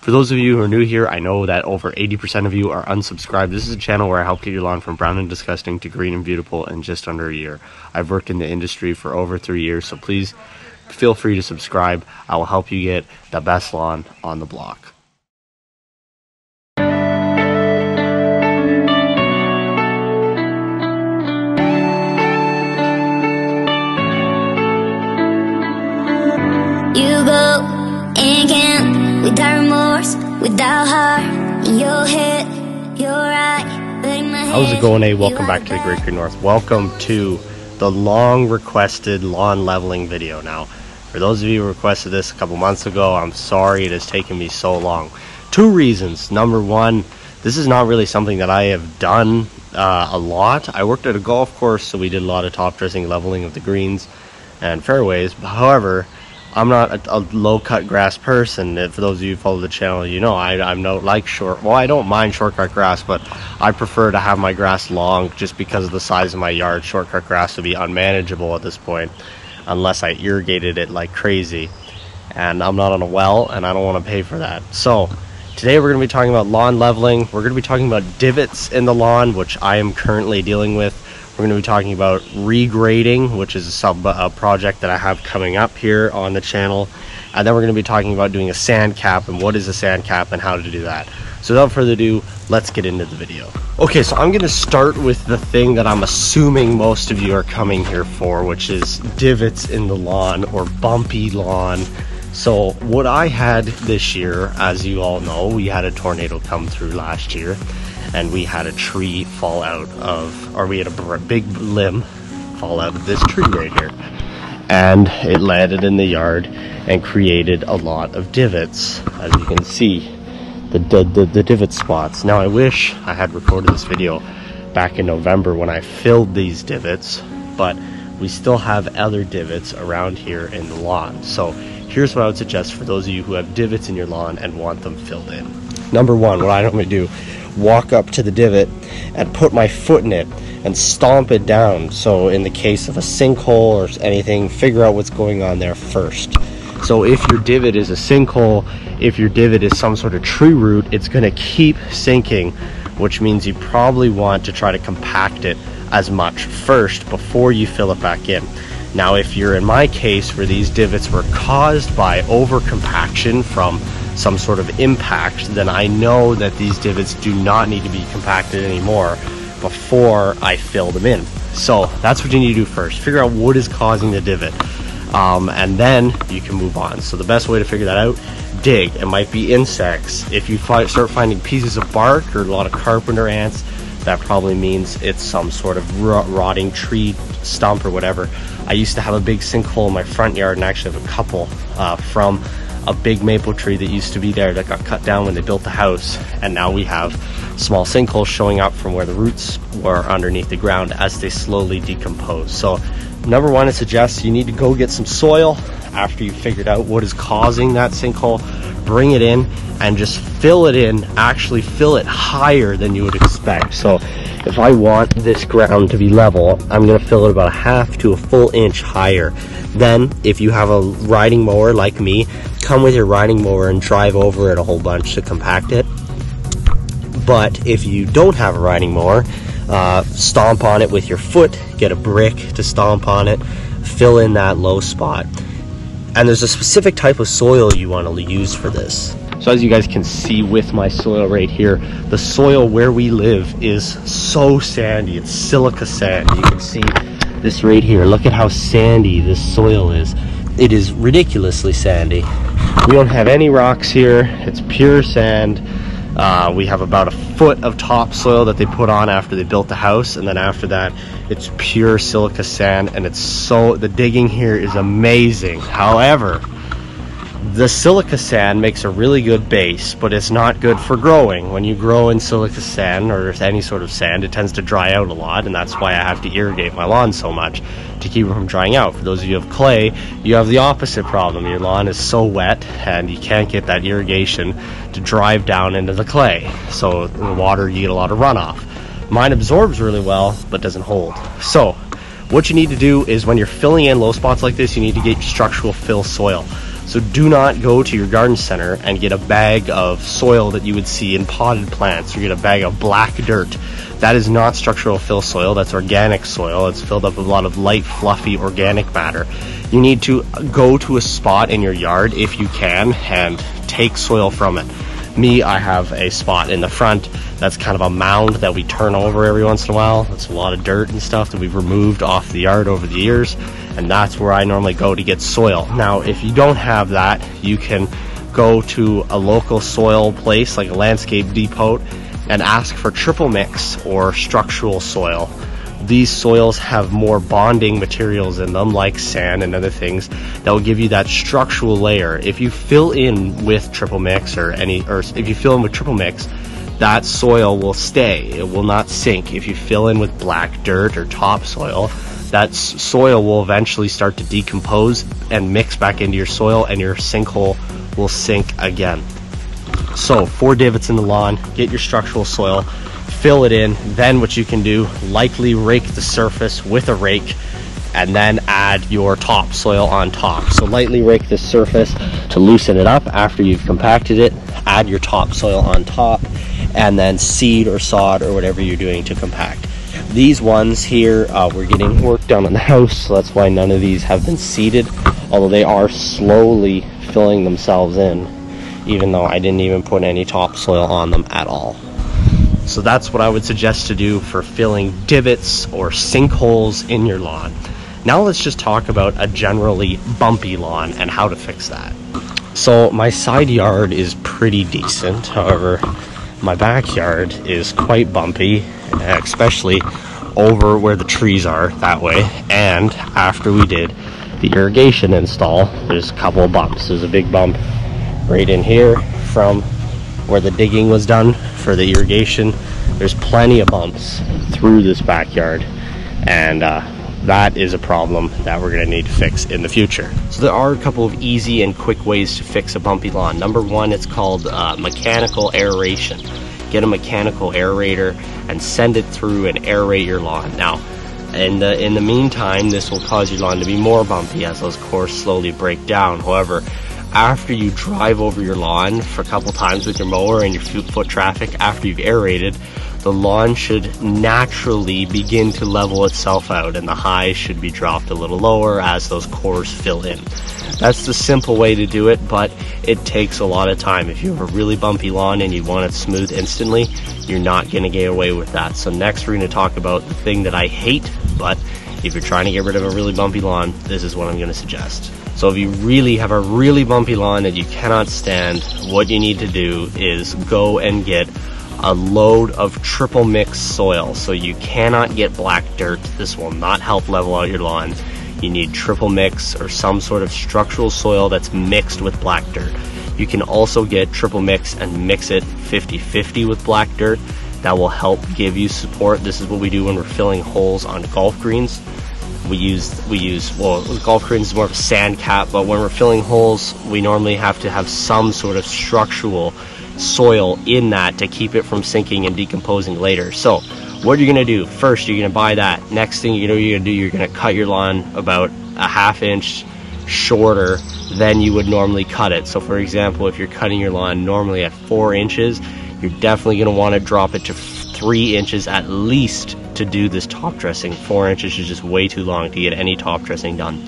For those of you who are new here, I know that over 80% of you are unsubscribed. This is a channel where I help get your lawn from brown and disgusting to green and beautiful in just under a year. I've worked in the industry for over 3 years, so please feel free to subscribe. I will help you get the best lawn on the block. You go and can't, without remorse, without heart, in your head, you're right, but in my head. How's it going, Welcome back to the Great Green North. Welcome to the long requested lawn leveling video. Now, for those of you who requested this a couple months ago, I'm sorry it has taken me so long. Two reasons. Number one, this is not really something that I have done a lot. I worked at a golf course, so we did a lot of top dressing, leveling of the greens and fairways. However, I'm not a low-cut grass person. For those of you who follow the channel, you know I'm not like short. Well, I don't mind short-cut grass, but I prefer to have my grass long just because of the size of my yard. Short-cut grass would be unmanageable at this point unless I irrigated it like crazy. And I'm not on a well, and I don't want to pay for that. So today we're going to be talking about lawn leveling. We're going to be talking about divots in the lawn, which I am currently dealing with. We're going to be talking about regrading, which is a project that I have coming up here on the channel. And then we're going to be talking about doing a sand cap and what is a sand cap and how to do that. So without further ado, let's get into the video. Okay, so I'm going to start with the thing that I'm assuming most of you are coming here for, which is divots in the lawn or bumpy lawn. So what I had this year, as you all know, we had a tornado come through last year. And we had a tree fall out of, or we had a big limb fall out of this tree right here. And it landed in the yard and created a lot of divots, as you can see, the divot spots. Now I wish I had recorded this video back in November when I filled these divots, but we still have other divots around here in the lawn. So here's what I would suggest for those of you who have divots in your lawn and want them filled in. Number one, what I normally do, walk up to the divot and put my foot in it and stomp it down. So in the case of a sinkhole or anything, figure out what's going on there first. So if your divot is a sinkhole, if your divot is some sort of tree root, it's going to keep sinking, which means you probably want to try to compact it as much first before you fill it back in. Now if you're in my case where these divots were caused by over compaction from some sort of impact, then I know that these divots do not need to be compacted anymore before I fill them in. So that's what you need to do first. Figure out what is causing the divot, and then you can move on. So the best way to figure that out, dig. It might be insects. If you start finding pieces of bark or a lot of carpenter ants, that probably means it's some sort of rotting tree stump or whatever. I used to have a big sinkhole in my front yard, and actually have a couple from a big maple tree that used to be there that got cut down when they built the house, and now we have small sinkholes showing up from where the roots were underneath the ground as they slowly decompose. So number one, I suggest you need to go get some soil after you've figured out what is causing that sinkhole. Bring it in and just fill it in. Actually fill it higher than you would expect. So if I want this ground to be level, I'm going to fill it about a half to a full inch higher. Then if you have a riding mower like me, come with your riding mower and drive over it a whole bunch to compact it. But if you don't have a riding mower, stomp on it with your foot, get a brick to stomp on it, fill in that low spot. And there's a specific type of soil you want to use for this. So as you guys can see with my soil right here, the soil where we live is so sandy. It's silica sand. You can see this right here. Look at how sandy this soil is. It is ridiculously sandy. We don't have any rocks here. It's pure sand. We have about a foot of topsoil that they put on after they built the house, and then after that it's pure silica sand, and the digging here is amazing. However, the silica sand makes a really good base, but it's not good for growing. When you grow in silica sand or any sort of sand, it tends to dry out a lot, and that's why I have to irrigate my lawn so much to keep it from drying out. For those of you who have clay, you have the opposite problem. Your lawn is so wet and you can't get that irrigation to drive down into the clay. So in the water, you get a lot of runoff. Mine absorbs really well, but doesn't hold. So what you need to do is when you're filling in low spots like this, you need to get structural fill soil. So do not go to your garden center and get a bag of soil that you would see in potted plants, or get a bag of black dirt. That is not structural fill soil, that's organic soil. It's filled up with a lot of light, fluffy organic matter. You need to go to a spot in your yard if you can and take soil from it. Me, I have a spot in the front that's kind of a mound that we turn over every once in a while. That's a lot of dirt and stuff that we've removed off the yard over the years, and that's where I normally go to get soil. Now, if you don't have that, you can go to a local soil place like a landscape depot and ask for triple mix or structural soil. These soils have more bonding materials in them, like sand and other things, that will give you that structural layer. If you fill in with triple mix if you fill in with triple mix, that soil will stay. It will not sink. If you fill in with black dirt or topsoil, that soil will eventually start to decompose and mix back into your soil, and your sinkhole will sink again. So 4 divots in the lawn, get your structural soil, fill it in. Then what you can do, lightly rake the surface with a rake, and then add your topsoil on top. So lightly rake the surface to loosen it up. After you've compacted it, add your topsoil on top, and then seed or sod or whatever you're doing to compact. These ones here, we're getting work done on the house, so that's why none of these have been seeded, although they are slowly filling themselves in, even though I didn't even put any topsoil on them at all. So that's what I would suggest to do for filling divots or sinkholes in your lawn. Now let's just talk about a generally bumpy lawn and how to fix that. So my side yard is pretty decent, however my backyard is quite bumpy, especially over where the trees are that way. And after we did the irrigation install, there's a couple of bumps. There's a big bump right in here from where the digging was done for the irrigation. There's plenty of bumps through this backyard, and that is a problem that we're going to need to fix in the future. So there are a couple of easy and quick ways to fix a bumpy lawn. Number one, it's called mechanical aeration. Get a mechanical aerator and send it through and aerate your lawn. Now, in the meantime, this will cause your lawn to be more bumpy as those cores slowly break down. However, after you drive over your lawn for a couple times with your mower and your foot traffic, after you've aerated, the lawn should naturally begin to level itself out, and the highs should be dropped a little lower as those cores fill in. That's the simple way to do it, but it takes a lot of time. If you have a really bumpy lawn and you want it smooth instantly, you're not going to get away with that. So next we're going to talk about the thing that I hate, but if you're trying to get rid of a really bumpy lawn, this is what I'm going to suggest. So if you really have a really bumpy lawn that you cannot stand, what you need to do is go and get a load of triple mix soil. So you cannot get black dirt. This will not help level out your lawn. You need triple mix or some sort of structural soil that's mixed with black dirt. You can also get triple mix and mix it 50-50 with black dirt. That will help give you support. This is what we do when we're filling holes on golf greens. We use well, golf greens is more of a sand cap, but when we're filling holes, we normally have to have some sort of structural soil in that to keep it from sinking and decomposing later. So what you're going to do, first you're going to buy that. Next thing you're going to cut your lawn about a ½ inch shorter than you would normally cut it. So for example, if you're cutting your lawn normally at 4 inches, you're definitely going to want to drop it to 3 inches at least to do this top dressing. 4 inches is just way too long to get any top dressing done.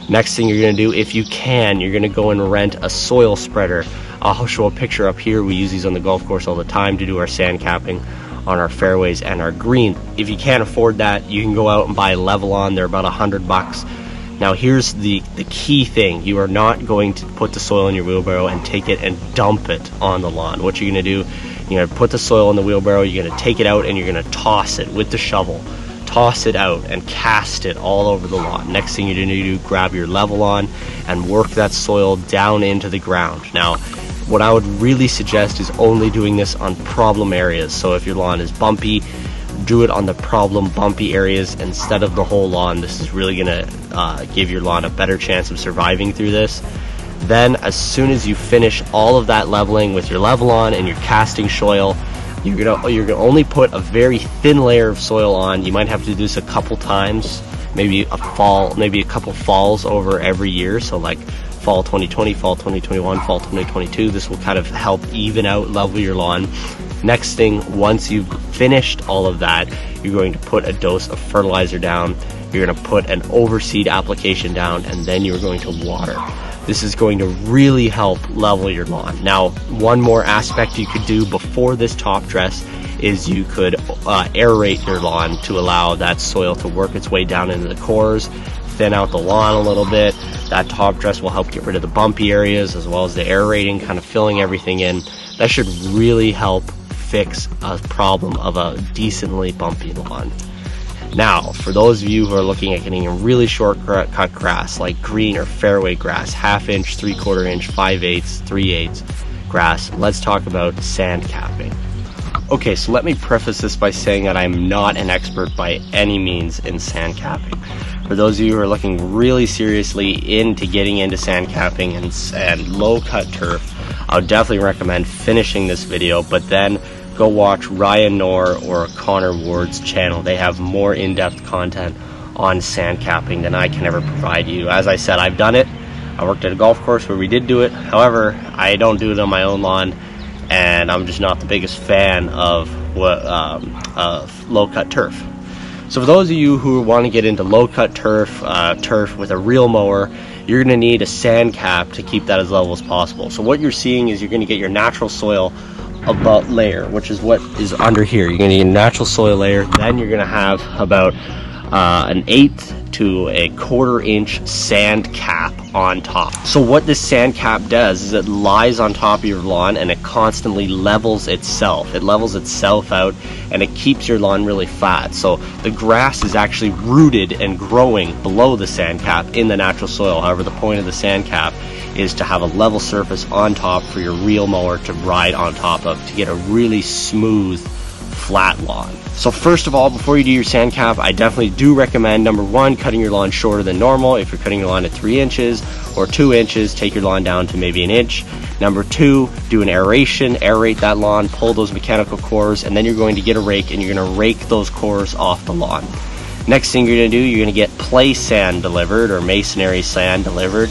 Next thing you're going to do, if you can, you're going to go and rent a soil spreader. I'll show a picture up here. We use these on the golf course all the time to do our sand capping on our fairways and our green. If you can't afford that, you can go out and buy Level-On. They're about $100. Now here's the key thing. You are not going to put the soil in your wheelbarrow and take it and dump it on the lawn. What you're going to do, you're going to put the soil in the wheelbarrow, you're going to take it out and you're going to toss it with the shovel. Toss it out and cast it all over the lawn. Next thing you're going to do, grab your Level-On and work that soil down into the ground. Now, what I would really suggest is only doing this on problem areas. So if your lawn is bumpy, do it on the problem bumpy areas instead of the whole lawn. This is really going to give your lawn a better chance of surviving through this. Then as soon as you finish all of that leveling with your Level-On and your casting soil, you're gonna only put a very thin layer of soil on. You might have to do this a couple times, maybe a couple falls over every year. So like fall 2020, fall 2021, fall 2022. This will kind of help even out, level your lawn. Next thing, once you've finished all of that, you're going to put a dose of fertilizer down, you're going to put an overseed application down, and then you're going to water. This is going to really help level your lawn. Now, one more aspect you could do before this top dress is you could aerate your lawn to allow that soil to work its way down into the cores, thin out the lawn a little bit. That top dress will help get rid of the bumpy areas as well as the aerating, kind of filling everything in. That should really help fix a problem of a decently bumpy lawn. Now, for those of you who are looking at getting a really short cut grass like green or fairway grass, 1/2 inch, 3/4 inch, 5/8, 3/8 grass, let's talk about sand capping. Okay, so let me preface this by saying that I'm not an expert by any means in sand capping. For those of you who are looking really seriously into getting into sand capping and low cut turf, I would definitely recommend finishing this video, but then go watch Ryan Knorr or Connor Ward's channel. They have more in-depth content on sand capping than I can ever provide you. As I said, I've done it. I worked at a golf course where we did do it. However, I don't do it on my own lawn, and I'm just not the biggest fan of low-cut turf. So for those of you who want to get into low-cut turf, turf with a real mower, you're going to need a sand cap to keep that as level as possible. So what you're seeing is you're going to get your natural soil about layer, which is what is under here. You're going to get a natural soil layer, then you're going to have about an 1/8 to a 1/4 inch sand cap on top. So what this sand cap does is it lies on top of your lawn and it constantly levels itself. It levels itself out and it keeps your lawn really flat. So the grass is actually rooted and growing below the sand cap in the natural soil. However, the point of the sand cap is to have a level surface on top for your reel mower to ride on top of to get a really smooth, flat lawn. So first of all, before you do your sand cap, I definitely do recommend, number one, cutting your lawn shorter than normal. If you're cutting your lawn at 3 inches or 2 inches, take your lawn down to maybe 1 inch. Number two, do an aeration, aerate that lawn, pull those mechanical cores, and then you're going to get a rake and you're going to rake those cores off the lawn. Next thing you're going to do, you're going to get play sand delivered or masonry sand delivered.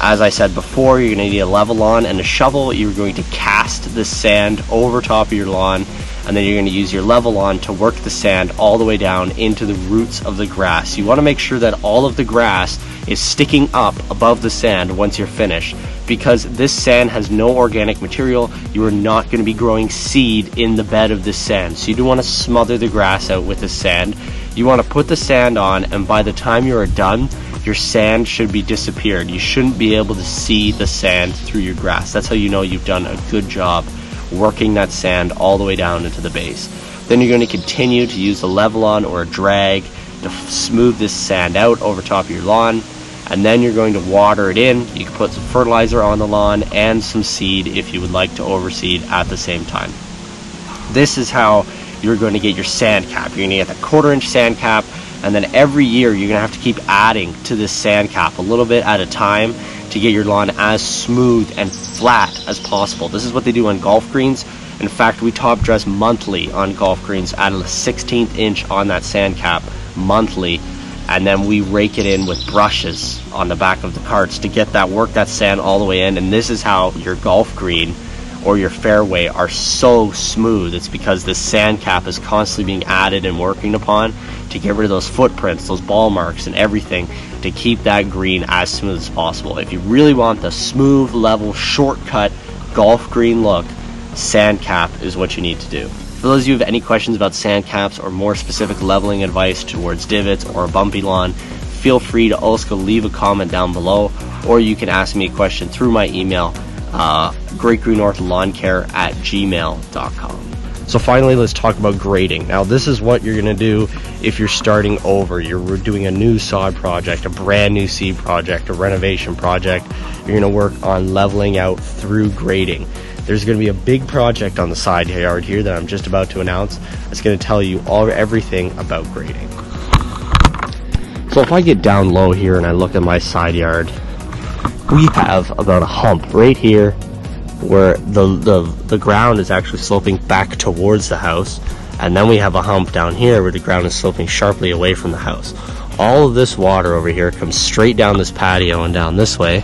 As I said before, you're going to need a level lawn and a shovel. You're going to cast the sand over top of your lawn, and then you're going to use your level lawn to work the sand all the way down into the roots of the grass. You want to make sure that all of the grass is sticking up above the sand once you're finished, because this sand has no organic material. You are not going to be growing seed in the bed of this sand, so you don't want to smother the grass out with the sand. You want to put the sand on, and by the time you are done, your sand should be disappeared. You shouldn't be able to see the sand through your grass. That's how you know you've done a good job working that sand all the way down into the base. Then you're going to continue to use a level on or a drag to smooth this sand out over top of your lawn, and then you're going to water it in. You can put some fertilizer on the lawn and some seed if you would like to overseed at the same time. This is how you're going to get your sand cap. You're going to get a 1/4 inch sand cap, and then every year you're going to have to keep adding to this sand cap a little bit at a time to get your lawn as smooth and flat as possible. This is what they do on golf greens. In fact, we top dress monthly on golf greens, add a 1/16 inch on that sand cap monthly, and then we rake it in with brushes on the back of the carts to get that, work that sand all the way in. And this is how your golf green or your fairway are so smooth. It's because the sand cap is constantly being added and working upon to get rid of those footprints, those ball marks and everything, to keep that green as smooth as possible. If you really want the smooth, level, shortcut golf green look, sand cap is what you need to do. For those of you who have any questions about sand caps or more specific leveling advice towards divots or a bumpy lawn, feel free to also leave a comment down below, or you can ask me a question through my email, greatgreennorthlawncare@gmail.com. So finally, let's talk about grading. Now, this is what you're going to do if you're starting over. You're doing a new sod project, a brand new seed project, a renovation project. You're going to work on leveling out through grading. There's going to be a big project on the side yard here that I'm just about to announce. It's going to tell you everything about grading. So if I get down low here and I look at my side yard, we have about a hump right here where the ground is actually sloping back towards the house, and then we have a hump down here where the ground is sloping sharply away from the house. All of this water over here comes straight down this patio and down this way,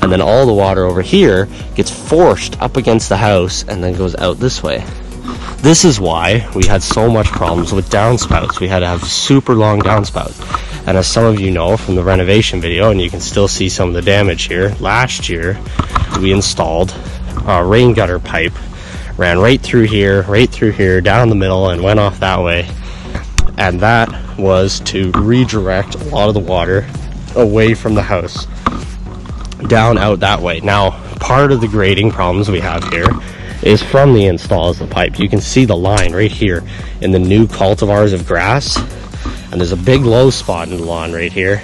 and then all the water over here gets forced up against the house and then goes out this way. This is why we had so much problems with downspouts. We had to have super long downspouts. And as some of you know from the renovation video, and you can still see some of the damage here, last year we installed a rain gutter pipe, ran right through here, down the middle, and went off that way. And that was to redirect a lot of the water away from the house, down out that way. Now, part of the grading problems we have here is from the install of the pipe. You can see the line right here in the new cultivars of grass, and there's a big low spot in the lawn right here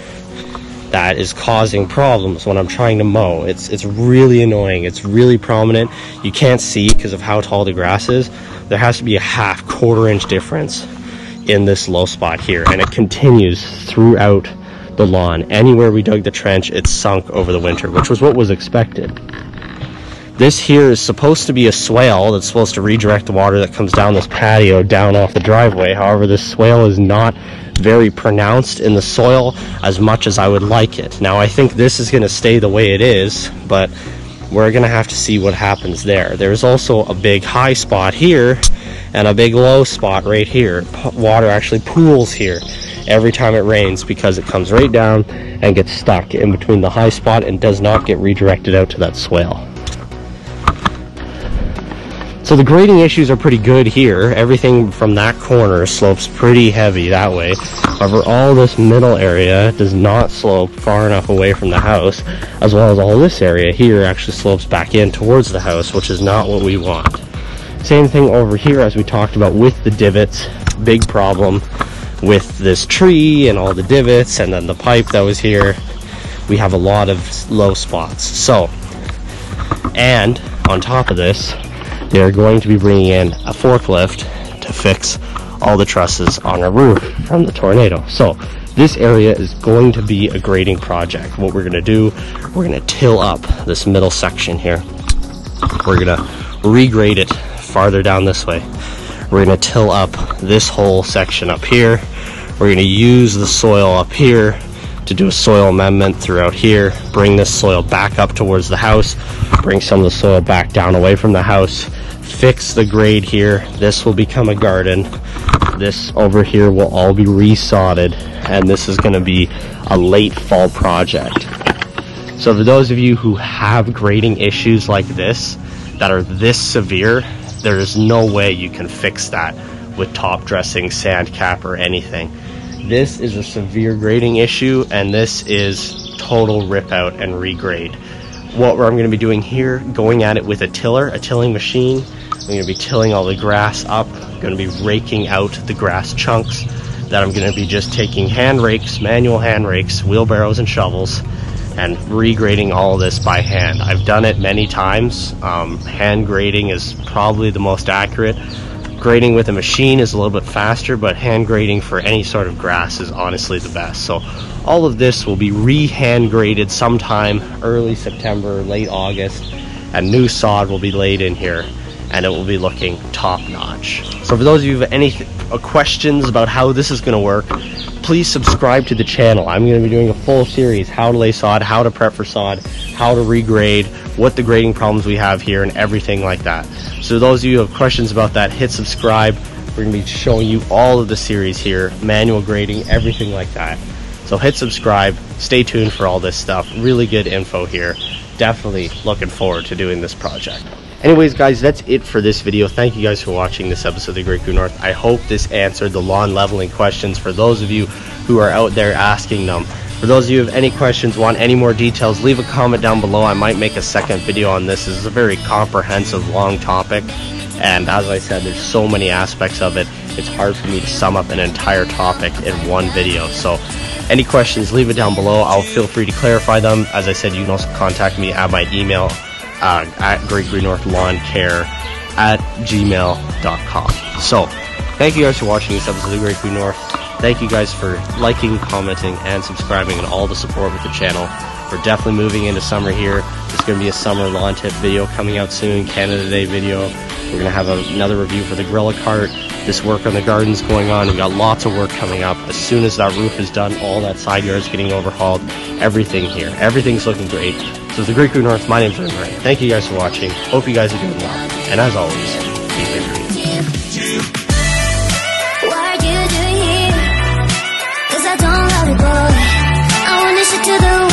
that is causing problems when I'm trying to mow. It's really annoying. It's really prominent. You can't see because of how tall the grass is. There has to be a quarter-inch difference in this low spot here, and it continues throughout the lawn. Anywhere we dug the trench, it's sunk over the winter, which was what was expected. This here is supposed to be a swale that's supposed to redirect the water that comes down this patio down off the driveway. However, this swale is not very pronounced in the soil as much as I would like it. Now, I think this is going to stay the way it is, but we're going to have to see what happens there. There's also a big high spot here and a big low spot right here. Water actually pools here every time it rains because it comes right down and gets stuck in between the high spot and does not get redirected out to that swale. So the grading issues are pretty good here. Everything from that corner slopes pretty heavy that way. However, all this middle area does not slope far enough away from the house, as well as all this area here actually slopes back in towards the house, which is not what we want. Same thing over here as we talked about with the divots. Big problem with this tree and all the divots, and then the pipe that was here. We have a lot of low spots. So, and on top of this, they're going to be bringing in a forklift to fix all the trusses on our roof from the tornado. So this area is going to be a grading project. What we're going to do, we're going to till up this middle section here. We're going to regrade it farther down this way. We're going to till up this whole section up here. We're going to use the soil up here to do a soil amendment throughout here, bring this soil back up towards the house, bring some of the soil back down away from the house, fix the grade here. This will become a garden. This over here will all be resodded, and this is going to be a late fall project. So for those of you who have grading issues like this that are this severe, there is no way you can fix that with top dressing, sand cap, or anything. This is a severe grading issue, and this is total rip out and regrade. What I'm going to be doing here, going at it with a tilling machine. I'm going to be tilling all the grass up. I'm going to be raking out the grass chunks that I'm going to be just taking hand rakes, manual hand rakes, wheelbarrows and shovels, and regrading all of this by hand. I've done it many times. Hand grading is probably the most accurate. Grading with a machine is a little bit faster, but hand grading for any sort of grass is honestly the best. So all of this will be re-hand graded sometime early September, late August, and new sod will be laid in here, and it will be looking top notch. So for those of you who have any questions about how this is going to work, please subscribe to the channel. I'm going to be doing a full series, how to lay sod, how to prep for sod, how to regrade, what the grading problems we have here, and everything like that. So those of you who have questions about that, hit subscribe. We're going to be showing you all of the series here, manual grading, everything like that. So hit subscribe, stay tuned for all this stuff. Really good info here. Definitely looking forward to doing this project. Anyways, guys, that's it for this video. Thank you guys for watching this episode of the Great Green North. I hope this answered the lawn leveling questions for those of you who are out there asking them. For those of you who have any questions, want any more details, leave a comment down below. I might make a second video on this. This is a very comprehensive, long topic, and as I said, there's so many aspects of it, it's hard for me to sum up an entire topic in one video. So any questions, leave it down below. I'll feel free to clarify them. As I said, you can also contact me at my email at greatgreennorthlawncare@gmail.com. So thank you guys for watching this episode of the Great Green North. Thank you guys for liking, commenting, and subscribing, and all the support with the channel. We're definitely moving into summer here. There's going to be a summer lawn tip video coming out soon, Canada Day video. We're going to have another review for the Gorilla Cart. This work on the garden's going on. We've got lots of work coming up. As soon as that roof is done, all that side yard's getting overhauled. Everything here. Everything's looking great. So So the Great Creek North, my name's Ray. Thank you guys for watching. Hope you guys are doing well. And as always, keep it green. What are you doing here? 'Cause I don't love you, boy. I wanna shoot to the